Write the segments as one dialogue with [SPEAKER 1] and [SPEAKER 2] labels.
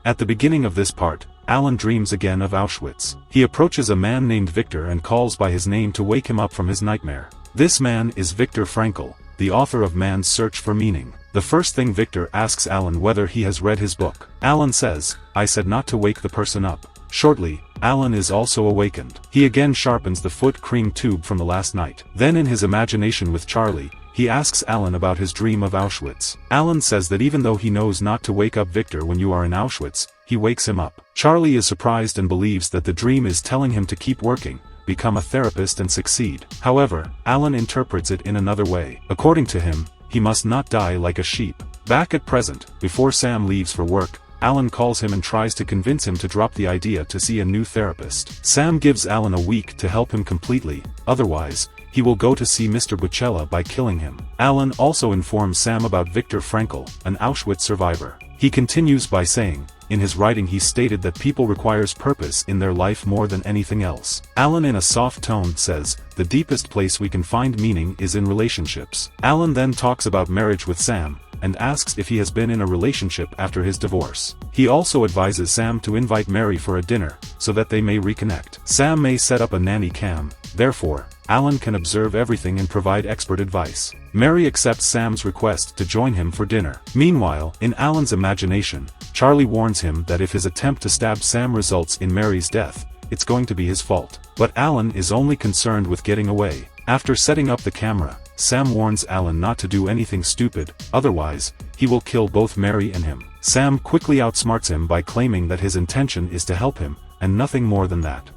[SPEAKER 1] At the beginning of this part, Alan dreams again of Auschwitz. He approaches a man named Viktor and calls by his name to wake him up from his nightmare. This man is Viktor Frankl, the author of Man's Search for Meaning. The first thing Viktor asks Alan whether he has read his book. Alan says, "I said not to wake the person up." Shortly, Alan is also awakened. He again sharpens the foot cream tube from the last night. Then in his imagination with Charlie, he asks Alan about his dream of Auschwitz. Alan says that even though he knows not to wake up Viktor when you are in Auschwitz, he wakes him up. Charlie is surprised and believes that the dream is telling him to keep working, become a therapist and succeed. However, Alan interprets it in another way. According to him, he must not die like a sheep. Back at present, before Sam leaves for work, Alan calls him and tries to convince him to drop the idea to see a new therapist. Sam gives Alan a week to help him completely, otherwise, he will go to see Mr. Buchela by killing him. Alan also informs Sam about Viktor Frankl, an Auschwitz survivor. He continues by saying, in his writing he stated that people requires purpose in their life more than anything else. Alan in a soft tone says, the deepest place we can find meaning is in relationships. Alan then talks about marriage with Sam, and asks if he has been in a relationship after his divorce. He also advises Sam to invite Mary for a dinner, so that they may reconnect. Sam may set up a nanny cam, therefore, Alan can observe everything and provide expert advice. Mary accepts Sam's request to join him for dinner. Meanwhile, in Alan's imagination, Charlie warns him that if his attempt to stab Sam results in Mary's death, it's going to be his fault. But Alan is only concerned with getting away. After setting up the camera, Sam warns Alan not to do anything stupid, otherwise, he will kill both Mary and him. Sam quickly outsmarts him by claiming that his intention is to help him, and nothing more than that.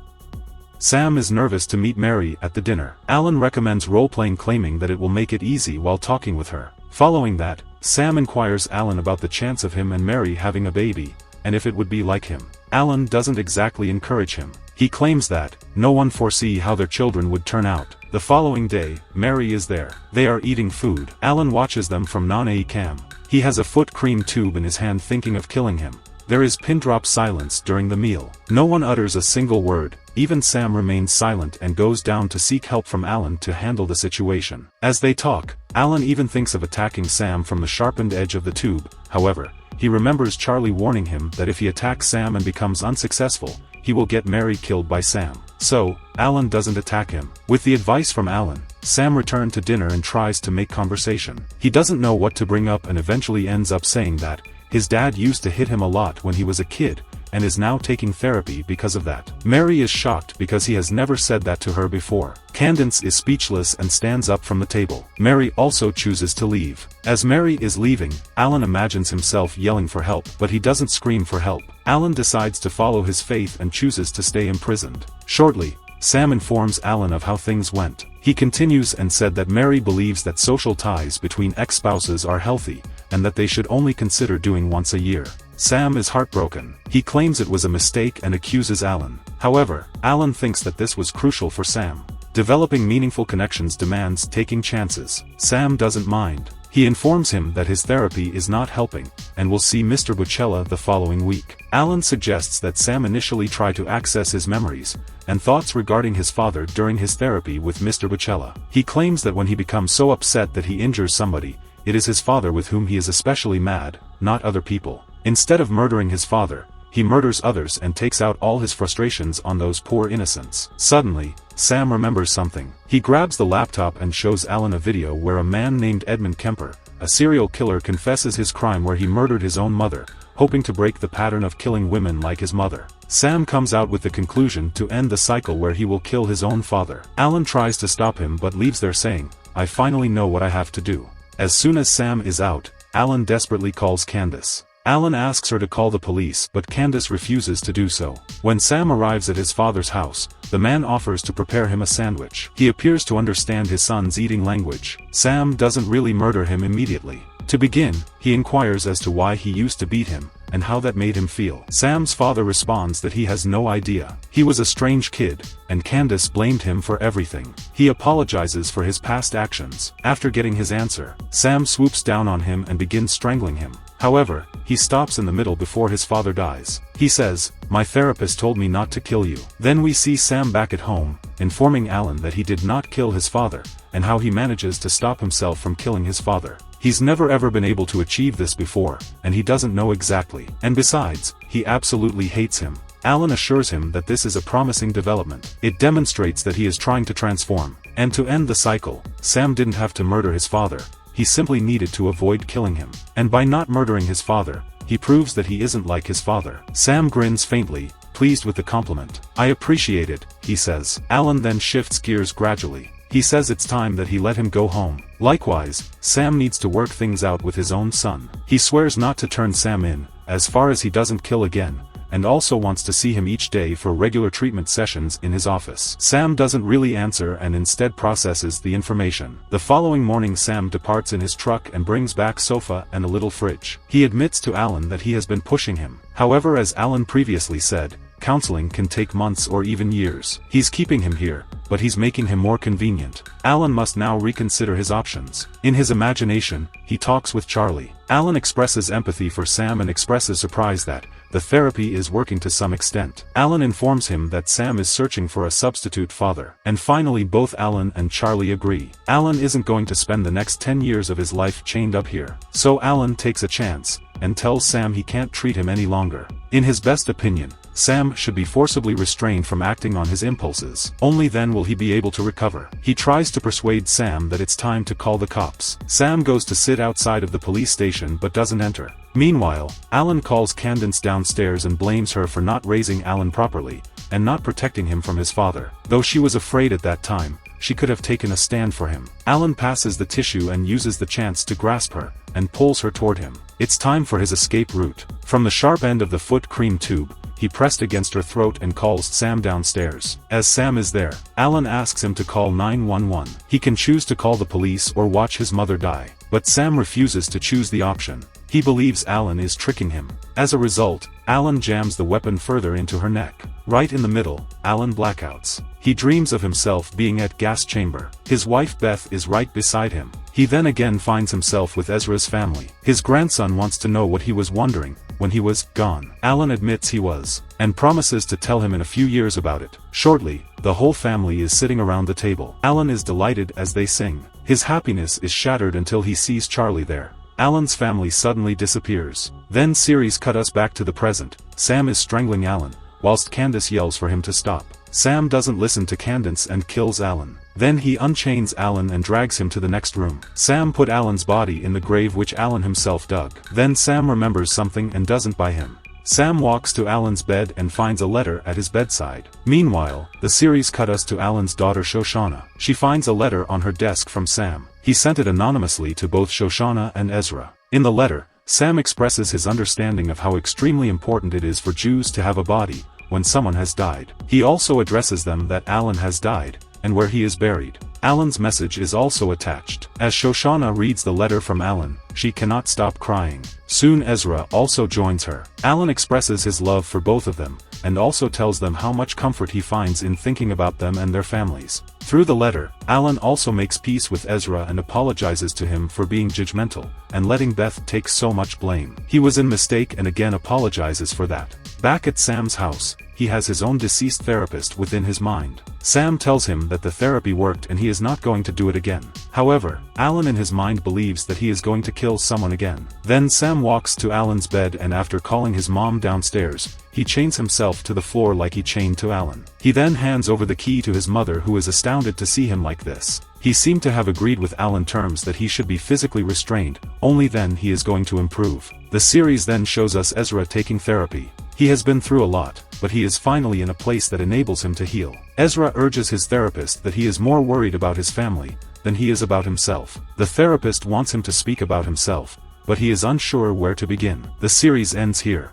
[SPEAKER 1] Sam is nervous to meet Mary at the dinner. Alan recommends role-playing, claiming that it will make it easy while talking with her. Following that, Sam inquires Alan about the chance of him and Mary having a baby, and if it would be like him. Alan doesn't exactly encourage him. He claims that, no one foresee how their children would turn out. The following day, Mary is there. They are eating food. Alan watches them from non-A cam. He has a foot cream tube in his hand thinking of killing him. There is pin-drop silence during the meal. No one utters a single word, even Sam remains silent and goes down to seek help from Alan to handle the situation. As they talk, Alan even thinks of attacking Sam from the sharpened edge of the tube. However, he remembers Charlie warning him that if he attacks Sam and becomes unsuccessful, he will get Mary killed by Sam. So, Alan doesn't attack him. With the advice from Alan, Sam returns to dinner and tries to make conversation. He doesn't know what to bring up and eventually ends up saying that his dad used to hit him a lot when he was a kid, and is now taking therapy because of that. Mary is shocked because he has never said that to her before. Candace is speechless and stands up from the table. Mary also chooses to leave. As Mary is leaving, Alan imagines himself yelling for help, but he doesn't scream for help. Alan decides to follow his faith and chooses to stay imprisoned. Shortly, Sam informs Alan of how things went. He continues and said that Mary believes that social ties between ex-spouses are healthy, and that they should only consider doing once a year. Sam is heartbroken. He claims it was a mistake and accuses Alan. However, Alan thinks that this was crucial for Sam. Developing meaningful connections demands taking chances. Sam doesn't mind. He informs him that his therapy is not helping, and will see Mr. Buchela the following week. Alan suggests that Sam initially try to access his memories and thoughts regarding his father during his therapy with Mr. Buchela. He claims that when he becomes so upset that he injures somebody, it is his father with whom he is especially mad, not other people. Instead of murdering his father, he murders others and takes out all his frustrations on those poor innocents. Suddenly, Sam remembers something. He grabs the laptop and shows Alan a video where a man named Edmund Kemper, a serial killer, confesses his crime where he murdered his own mother, hoping to break the pattern of killing women like his mother. Sam comes out with the conclusion to end the cycle where he will kill his own father. Alan tries to stop him but leaves there saying, "I finally know what I have to do." As soon as Sam is out, Alan desperately calls Candace. Alan asks her to call the police, but Candace refuses to do so. When Sam arrives at his father's house, the man offers to prepare him a sandwich. He appears to understand his son's eating language. Sam doesn't really murder him immediately. To begin, he inquires as to why he used to beat him, and how that made him feel. Sam's father responds that he has no idea. He was a strange kid, and Candace blamed him for everything. He apologizes for his past actions. After getting his answer, Sam swoops down on him and begins strangling him. However, he stops in the middle before his father dies. He says, "My therapist told me not to kill you." Then we see Sam back at home, informing Alan that he did not kill his father, and how he manages to stop himself from killing his father. He's never ever been able to achieve this before, and he doesn't know exactly. And besides, he absolutely hates him. Alan assures him that this is a promising development. It demonstrates that he is trying to transform. And to end the cycle, Sam didn't have to murder his father. He simply needed to avoid killing him. And by not murdering his father, he proves that he isn't like his father. Sam grins faintly, pleased with the compliment. "I appreciate it," he says. Alan then shifts gears gradually. He says it's time that he let him go home. Likewise, Sam needs to work things out with his own son. He swears not to turn Sam in, as far as he doesn't kill again, and also wants to see him each day for regular treatment sessions in his office. Sam doesn't really answer and instead processes the information. The following morning Sam departs in his truck and brings back sofa and a little fridge. He admits to Alan that he has been pushing him. However, as Alan previously said, counseling can take months or even years. He's keeping him here, but he's making him more convenient. Alan must now reconsider his options. In his imagination, he talks with Charlie. Alan expresses empathy for Sam and expresses surprise that the therapy is working to some extent. Alan informs him that Sam is searching for a substitute father. And finally both Alan and Charlie agree. Alan isn't going to spend the next 10 years of his life chained up here. So Alan takes a chance, and tells Sam he can't treat him any longer. In his best opinion, Sam should be forcibly restrained from acting on his impulses. Only then will he be able to recover. He tries to persuade Sam that it's time to call the cops. Sam goes to sit outside of the police station but doesn't enter. Meanwhile, Alan calls Candace downstairs and blames her for not raising Alan properly, and not protecting him from his father. Though she was afraid at that time, she could have taken a stand for him. Alan passes the tissue and uses the chance to grasp her, and pulls her toward him. It's time for his escape route. From the sharp end of the foot cream tube, he pressed against her throat and calls Sam downstairs. As Sam is there, Alan asks him to call 911. He can choose to call the police or watch his mother die. But Sam refuses to choose the option. He believes Alan is tricking him. As a result, Alan jams the weapon further into her neck. Right in the middle, Alan blackouts. He dreams of himself being at gas chamber. His wife Beth is right beside him. He then again finds himself with Ezra's family. His grandson wants to know what he was wondering when he was gone. Alan admits he was, and promises to tell him in a few years about it. Shortly, the whole family is sitting around the table. Alan is delighted as they sing. His happiness is shattered until he sees Charlie there. Alan's family suddenly disappears. Then series cut us back to the present. Sam is strangling Alan, whilst Candace yells for him to stop. Sam doesn't listen to Candace and kills Alan. Then he unchains Alan and drags him to the next room. Sam put Alan's body in the grave which Alan himself dug. Then Sam remembers something and doesn't buy him. Sam walks to Alan's bed and finds a letter at his bedside. Meanwhile, the series cut us to Alan's daughter Shoshana. She finds a letter on her desk from Sam. He sent it anonymously to both Shoshana and Ezra. In the letter, Sam expresses his understanding of how extremely important it is for Jews to have a body when someone has died. He also addresses them that Alan has died, and where he is buried. Alan's message is also attached. As Shoshana reads the letter from Alan, she cannot stop crying. Soon Ezra also joins her. Alan expresses his love for both of them, and also tells them how much comfort he finds in thinking about them and their families. Through the letter, Alan also makes peace with Ezra and apologizes to him for being judgmental, and letting Beth take so much blame. He was in mistake and again apologizes for that. Back at Sam's house, he has his own deceased therapist within his mind. Sam tells him that the therapy worked and he is not going to do it again. However, Alan in his mind believes that he is going to kill someone again. Then Sam walks to Alan's bed and after calling his mom downstairs, he chains himself to the floor like he chained to Alan. He then hands over the key to his mother who is astounded to see him like this. He seemed to have agreed with Alan terms that he should be physically restrained, only then he is going to improve. The series then shows us Ezra taking therapy. He has been through a lot, but he is finally in a place that enables him to heal. Ezra urges his therapist that he is more worried about his family than he is about himself. The therapist wants him to speak about himself, but he is unsure where to begin. The series ends here.